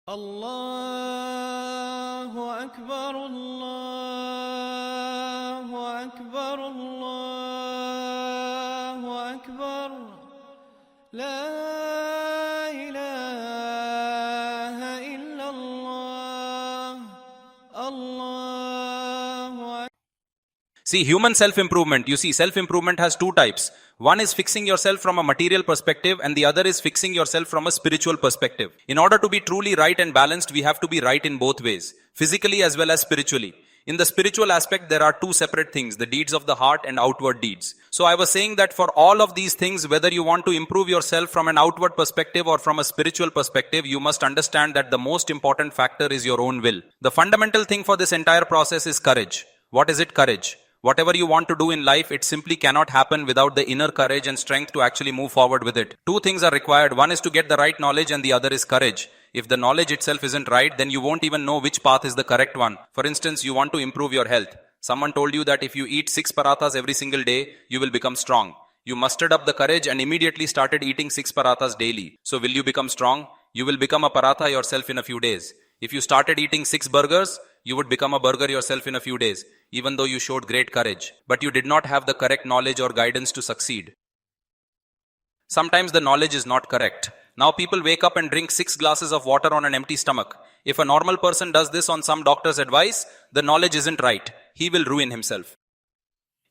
الله أكبر الله أكبر الله أكبر لا إله إلا الله الله أكبر. See, human self-improvement. You see, self-improvement has two types. One is fixing yourself from a material perspective and the other is fixing yourself from a spiritual perspective. In order to be truly right and balanced, we have to be right in both ways, physically as well as spiritually. In the spiritual aspect, there are two separate things, the deeds of the heart and outward deeds. So I was saying that for all of these things, whether you want to improve yourself from an outward perspective or from a spiritual perspective, you must understand that the most important factor is your own will. The fundamental thing for this entire process is courage. What is it? Courage. Whatever you want to do in life, it simply cannot happen without the inner courage and strength to actually move forward with it. Two things are required. One is to get the right knowledge and the other is courage. If the knowledge itself isn't right, then you won't even know which path is the correct one. For instance, you want to improve your health. Someone told you that if you eat 6 parathas every single day, you will become strong. You mustered up the courage and immediately started eating 6 parathas daily. So will you become strong? You will become a paratha yourself in a few days. If you started eating 6 burgers, you would become a burger yourself in a few days, even though you showed great courage. But you did not have the correct knowledge or guidance to succeed. Sometimes the knowledge is not correct. Now people wake up and drink 6 glasses of water on an empty stomach. If a normal person does this on some doctor's advice, the knowledge isn't right. He will ruin himself.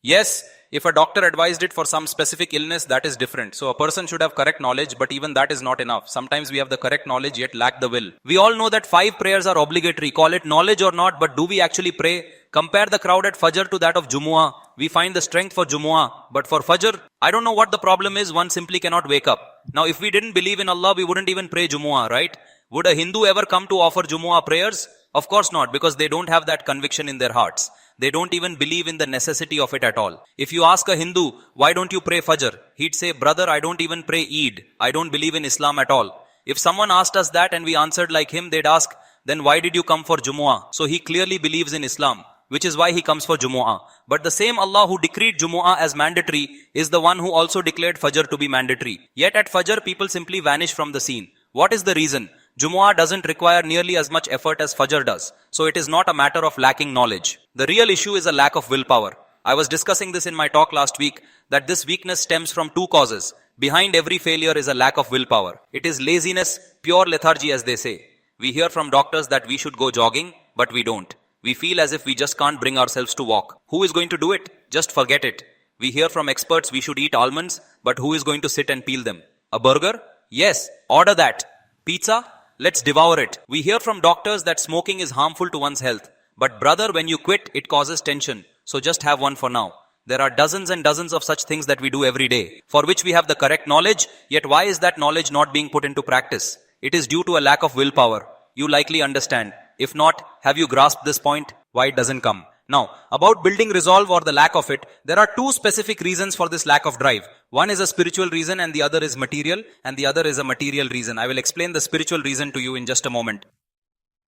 Yes, if a doctor advised it for some specific illness, that is different. So a person should have correct knowledge, but even that is not enough. Sometimes we have the correct knowledge yet lack the will. We all know that 5 prayers are obligatory. Call it knowledge or not, but do we actually pray? Compare the crowd at Fajr to that of Jumu'ah. We find the strength for Jumu'ah. But for Fajr, I don't know what the problem is. One simply cannot wake up. Now if we didn't believe in Allah, we wouldn't even pray Jumu'ah, right? Would a Hindu ever come to offer Jumu'ah prayers? Of course not, because they don't have that conviction in their hearts. They don't even believe in the necessity of it at all. If you ask a Hindu, why don't you pray Fajr? He'd say, brother, I don't even pray Eid. I don't believe in Islam at all. If someone asked us that and we answered like him, they'd ask, then why did you come for Jumu'ah? So he clearly believes in Islam, which is why he comes for Jumu'ah. But the same Allah who decreed Jumu'ah as mandatory is the one who also declared Fajr to be mandatory. Yet at Fajr, people simply vanish from the scene. What is the reason? Jumu'ah doesn't require nearly as much effort as Fajr does. So it is not a matter of lacking knowledge. The real issue is a lack of willpower. I was discussing this in my talk last week, that this weakness stems from 2 causes. Behind every failure is a lack of willpower. It is laziness, pure lethargy as they say. We hear from doctors that we should go jogging, but we don't. We feel as if we just can't bring ourselves to walk. Who is going to do it? Just forget it. We hear from experts we should eat almonds, but who is going to sit and peel them? A burger? Yes, order that. Pizza? Let's devour it. We hear from doctors that smoking is harmful to one's health. But brother, when you quit, it causes tension. So just have one for now. There are dozens and dozens of such things that we do every day, for which we have the correct knowledge, yet why is that knowledge not being put into practice? It is due to a lack of willpower. You likely understand. If not, have you grasped this point? Why it doesn't come? Now, about building resolve or the lack of it, there are 2 specific reasons for this lack of drive. One is a spiritual reason and the other is material, and the other is a material reason. I will explain the spiritual reason to you in just a moment.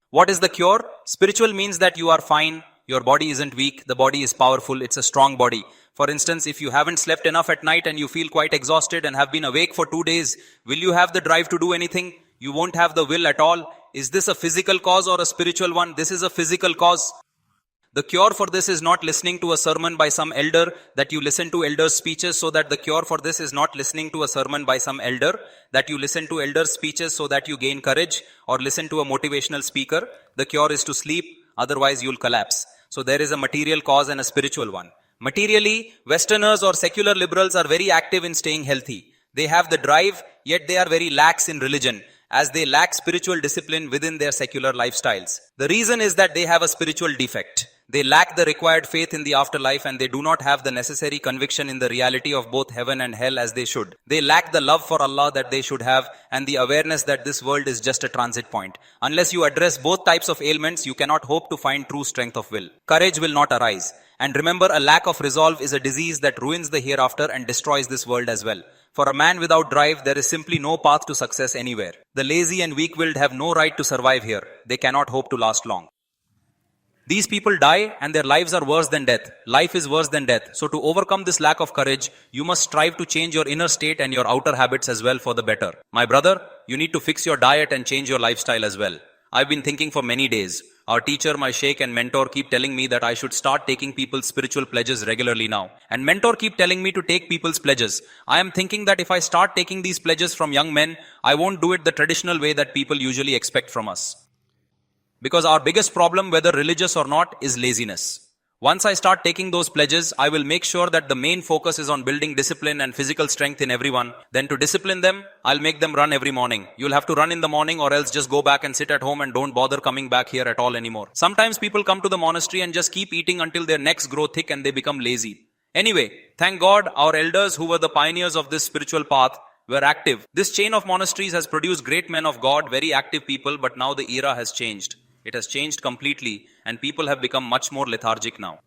What is the cure? Spiritual means that you are fine, your body isn't weak, the body is powerful, it's a strong body. For instance, if you haven't slept enough at night and you feel quite exhausted and have been awake for 2 days, will you have the drive to do anything? You won't have the will at all. Is this a physical cause or a spiritual one? This is a physical cause. The cure for this is not listening to a sermon by some elder, that you listen to elders' speeches, so that the cure for this is not listening to a sermon by some elder, that you listen to elders' speeches so that you gain courage, or listen to a motivational speaker. The cure is to sleep, otherwise you'll collapse. So there is a material cause and a spiritual one. Materially, Westerners or secular liberals are very active in staying healthy. They have the drive, yet they are very lax in religion, as they lack spiritual discipline within their secular lifestyles. The reason is that they have a spiritual defect. They lack the required faith in the afterlife and they do not have the necessary conviction in the reality of both heaven and hell as they should. They lack the love for Allah that they should have and the awareness that this world is just a transit point. Unless you address both types of ailments, you cannot hope to find true strength of will. Courage will not arise. And remember, a lack of resolve is a disease that ruins the hereafter and destroys this world as well. For a man without drive, there is simply no path to success anywhere. The lazy and weak-willed have no right to survive here. They cannot hope to last long. These people die and their lives are worse than death. Life is worse than death. So to overcome this lack of courage, you must strive to change your inner state and your outer habits as well for the better. My brother, you need to fix your diet and change your lifestyle as well. I've been thinking for many days. Our teacher, my sheikh and mentor keep telling me that I should start taking people's spiritual pledges regularly now. And mentor keep telling me to take people's pledges. I am thinking that if I start taking these pledges from young men, I won't do it the traditional way that people usually expect from us. Because our biggest problem, whether religious or not, is laziness. Once I start taking those pledges, I will make sure that the main focus is on building discipline and physical strength in everyone. Then to discipline them, I'll make them run every morning. You'll have to run in the morning or else just go back and sit at home and don't bother coming back here at all anymore. Sometimes people come to the monastery and just keep eating until their necks grow thick and they become lazy. Anyway, thank God our elders who were the pioneers of this spiritual path were active. This chain of monasteries has produced great men of God, very active people, but now the era has changed. It has changed completely and people have become much more lethargic now.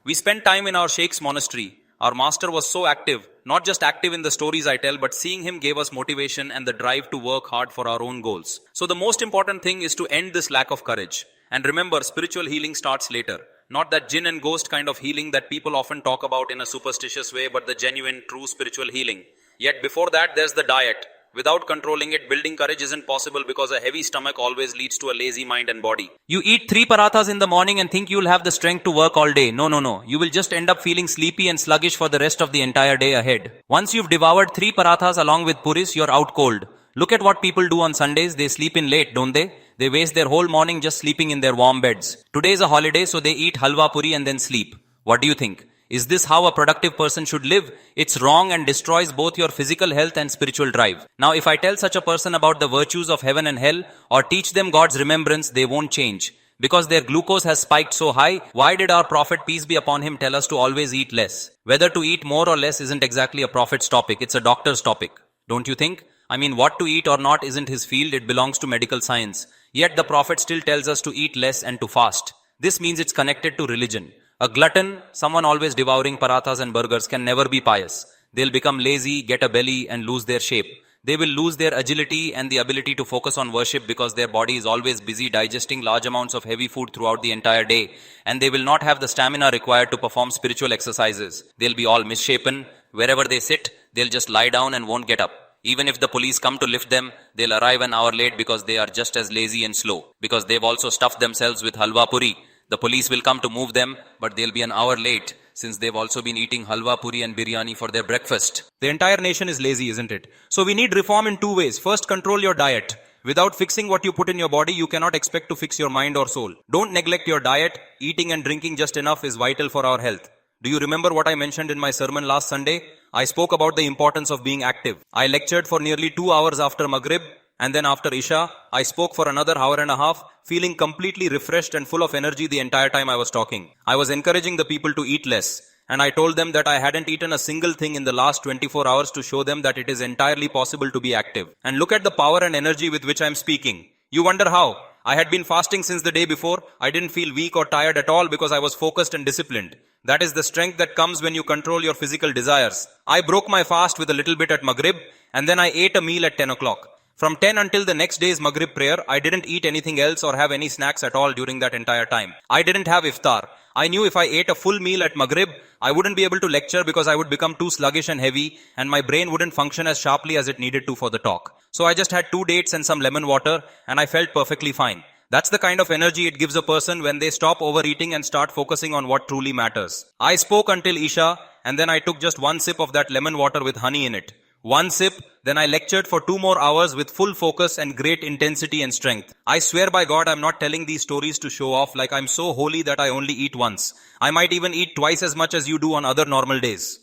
We spent time in our Sheikh's monastery. Our master was so active, not just active in the stories I tell, but seeing him gave us motivation and the drive to work hard for our own goals. So the most important thing is to end this lack of courage. And remember, spiritual healing starts later. Not that jinn and ghost kind of healing that people often talk about in a superstitious way, but the genuine, true spiritual healing. Yet before that, there's the diet. Without controlling it, building courage isn't possible because a heavy stomach always leads to a lazy mind and body. You eat 3 parathas in the morning and think you'll have the strength to work all day. No. You will just end up feeling sleepy and sluggish for the rest of the entire day ahead. Once you've devoured 3 parathas along with puris, you're out cold. Look at what people do on Sundays. They sleep in late, don't they? They waste their whole morning just sleeping in their warm beds. Today is a holiday, so they eat halwa puri and then sleep. What do you think? Is this how a productive person should live? It's wrong and destroys both your physical health and spiritual drive. Now, if I tell such a person about the virtues of heaven and hell or teach them God's remembrance, they won't change. Because their glucose has spiked so high, why did our Prophet, peace be upon him, tell us to always eat less? Whether to eat more or less isn't exactly a prophet's topic, it's a doctor's topic. Don't you think? I mean, what to eat or not isn't his field, it belongs to medical science. Yet the Prophet still tells us to eat less and to fast. This means it's connected to religion. A glutton, someone always devouring parathas and burgers, can never be pious. They'll become lazy, get a belly and lose their shape. They will lose their agility and the ability to focus on worship because their body is always busy digesting large amounts of heavy food throughout the entire day, and they will not have the stamina required to perform spiritual exercises. They'll be all misshapen. Wherever they sit, they'll just lie down and won't get up. Even if the police come to lift them, they'll arrive an hour late because they are just as lazy and slow. Because they've also stuffed themselves with halwa puri. The police will come to move them, but they'll be an hour late since they've also been eating halwa puri and biryani for their breakfast. The entire nation is lazy, isn't it? So we need reform in 2 ways. First, control your diet. Without fixing what you put in your body, you cannot expect to fix your mind or soul. Don't neglect your diet. Eating and drinking just enough is vital for our health. Do you remember what I mentioned in my sermon last Sunday? I spoke about the importance of being active. I lectured for nearly 2 hours after Maghrib. And then after Isha, I spoke for another hour and a half, feeling completely refreshed and full of energy the entire time I was talking. I was encouraging the people to eat less. And I told them that I hadn't eaten a single thing in the last 24 hours to show them that it is entirely possible to be active. And look at the power and energy with which I am speaking. You wonder how? I had been fasting since the day before. I didn't feel weak or tired at all because I was focused and disciplined. That is the strength that comes when you control your physical desires. I broke my fast with a little bit at Maghrib and then I ate a meal at 10 o'clock. From 10 until the next day's Maghrib prayer, I didn't eat anything else or have any snacks at all during that entire time. I didn't have iftar. I knew if I ate a full meal at Maghrib, I wouldn't be able to lecture because I would become too sluggish and heavy and my brain wouldn't function as sharply as it needed to for the talk. So I just had 2 dates and some lemon water and I felt perfectly fine. That's the kind of energy it gives a person when they stop overeating and start focusing on what truly matters. I spoke until Isha and then I took just 1 sip of that lemon water with honey in it. 1 sip, then I lectured for 2 more hours with full focus and great intensity and strength. I swear by God I'm not telling these stories to show off like I'm so holy that I only eat once. I might even eat twice as much as you do on other normal days.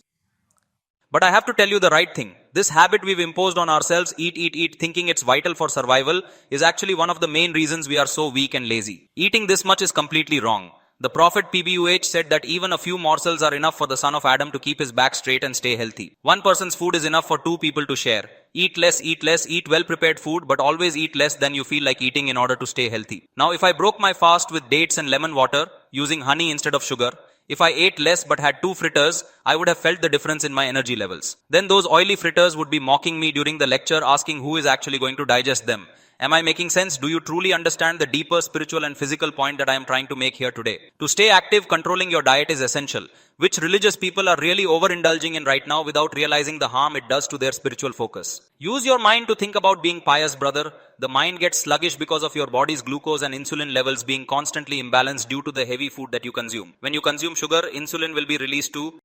But I have to tell you the right thing. This habit we've imposed on ourselves, eat, thinking it's vital for survival, is actually one of the main reasons we are so weak and lazy. Eating this much is completely wrong. The Prophet PBUH said that even a few morsels are enough for the son of Adam to keep his back straight and stay healthy. 1 person's food is enough for 2 people to share. Eat less, eat well-prepared food, but always eat less than you feel like eating in order to stay healthy. Now, if I broke my fast with dates and lemon water, using honey instead of sugar, if I ate less but had 2 fritters, I would have felt the difference in my energy levels. Then those oily fritters would be mocking me during the lecture, asking who is actually going to digest them. Am I making sense? Do you truly understand the deeper spiritual and physical point that I am trying to make here today? To stay active, controlling your diet is essential, which religious people are really overindulging in right now without realizing the harm it does to their spiritual focus. Use your mind to think about being pious, brother. The mind gets sluggish because of your body's glucose and insulin levels being constantly imbalanced due to the heavy food that you consume. When you consume sugar, insulin will be released to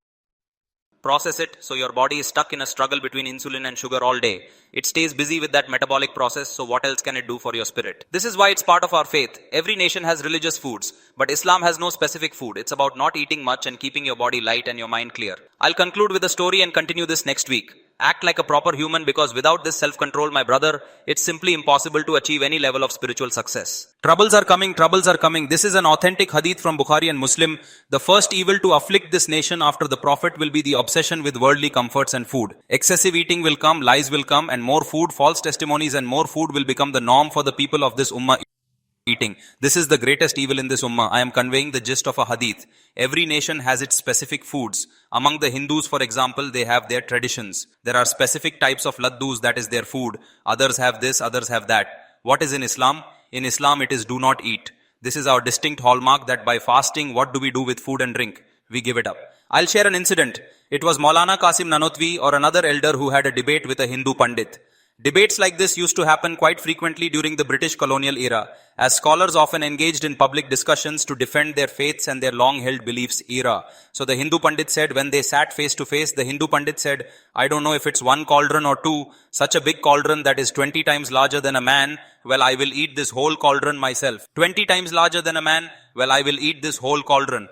process it, so your body is stuck in a struggle between insulin and sugar all day. It stays busy with that metabolic process, so what else can it do for your spirit? This is why it's part of our faith. Every nation has religious foods, but Islam has no specific food. It's about not eating much and keeping your body light and your mind clear. I'll conclude with a story and continue this next week. Act like a proper human, because without this self-control, my brother, it's simply impossible to achieve any level of spiritual success. Troubles are coming, troubles are coming. This is an authentic hadith from Bukhari and Muslim. The first evil to afflict this nation after the Prophet will be the obsession with worldly comforts and food. Excessive eating will come, lies will come, and more food, false testimonies and more food will become the norm for the people of this ummah. Eating. This is the greatest evil in this ummah. I am conveying the gist of a hadith. Every nation has its specific foods. Among the Hindus, for example, they have their traditions. There are specific types of laddus, that is their food. Others have this, others have that. What is in Islam? In Islam, it is do not eat. This is our distinct hallmark, that by fasting, what do we do with food and drink? We give it up. I'll share an incident. It was Maulana Qasim Nanotvi or another elder who had a debate with a Hindu Pandit. Debates like this used to happen quite frequently during the British colonial era, as scholars often engaged in public discussions to defend their faiths and their long-held beliefs era. So the Hindu Pandit said, when they sat face to face, the Hindu Pandit said, I don't know if it's one cauldron or two, such a big cauldron that is 20 times larger than a man, well, I will eat this whole cauldron myself. 20 times larger than a man, well, I will eat this whole cauldron.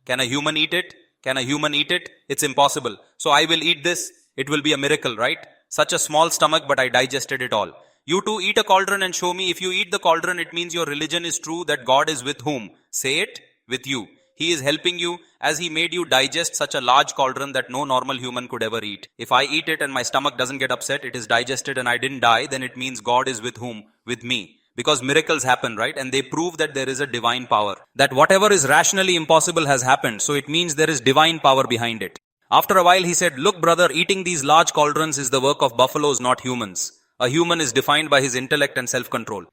Can a human eat it? Can a human eat it? It's impossible. So I will eat this. It will be a miracle, right? Such a small stomach, but I digested it all. You too eat a cauldron and show me. If you eat the cauldron, it means your religion is true, that God is with whom? Say it, with you. He is helping you as He made you digest such a large cauldron that no normal human could ever eat. If I eat it and my stomach doesn't get upset, it is digested and I didn't die, then it means God is with whom? With me. Because miracles happen, right? And they prove that there is a divine power. That whatever is rationally impossible has happened, so it means there is divine power behind it. After a while he said, look brother, eating these large cauldrons is the work of buffaloes, not humans. A human is defined by his intellect and self-control.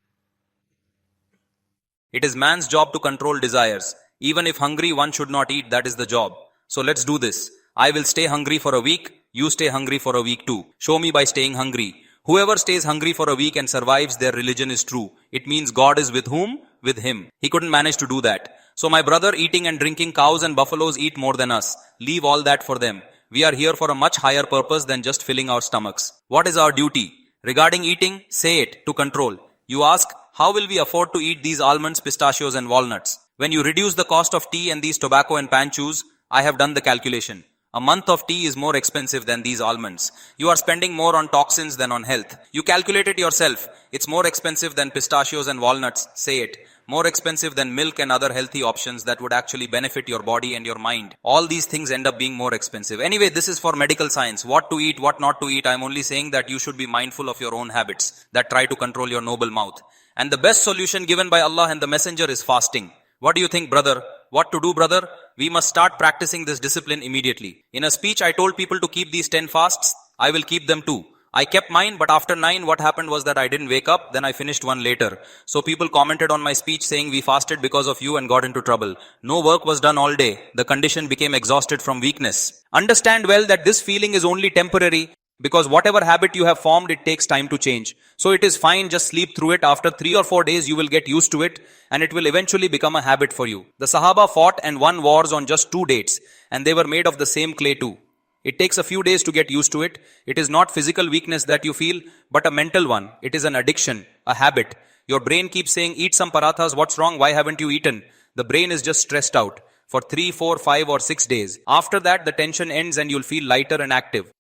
It is man's job to control desires. Even if hungry, one should not eat, that is the job. So let's do this. I will stay hungry for a week, you stay hungry for a week too. Show me by staying hungry. Whoever stays hungry for a week and survives, their religion is true. It means God is with whom? With him. He couldn't manage to do that. So my brother, eating and drinking, cows and buffaloes eat more than us. Leave all that for them. We are here for a much higher purpose than just filling our stomachs. What is our duty? Regarding eating, say it, to control. You ask, how will we afford to eat these almonds, pistachios and walnuts? When you reduce the cost of tea and these tobacco and pan chews, I have done the calculation. A month of tea is more expensive than these almonds. You are spending more on toxins than on health. You calculate it yourself. It's more expensive than pistachios and walnuts. Say it. More expensive than milk and other healthy options that would actually benefit your body and your mind. All these things end up being more expensive. Anyway, this is for medical science. What to eat, what not to eat. I'm only saying that you should be mindful of your own habits that try to control your noble mouth. And the best solution given by Allah and the Messenger is fasting. What do you think, brother? What to do, brother? We must start practicing this discipline immediately. In a speech, I told people to keep these 10 fasts. I will keep them too. I kept mine, but after 9, what happened was that I didn't wake up, then I finished one later. So people commented on my speech saying we fasted because of you and got into trouble. No work was done all day. The condition became exhausted from weakness. Understand well that this feeling is only temporary, because whatever habit you have formed, it takes time to change. So it is fine, just sleep through it. After 3 or 4 days, you will get used to it and it will eventually become a habit for you. The Sahaba fought and won wars on just 2 dates, and they were made of the same clay too. It takes a few days to get used to it. It is not physical weakness that you feel, but a mental one. It is an addiction, a habit. Your brain keeps saying, eat some parathas, what's wrong, why haven't you eaten? The brain is just stressed out for 3, 4, 5 or 6 days. After that, the tension ends and you'll feel lighter and active.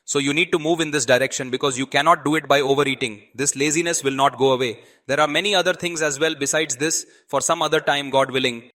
So you need to move in this direction, because you cannot do it by overeating. This laziness will not go away. There are many other things as well besides this, for some other time, God willing.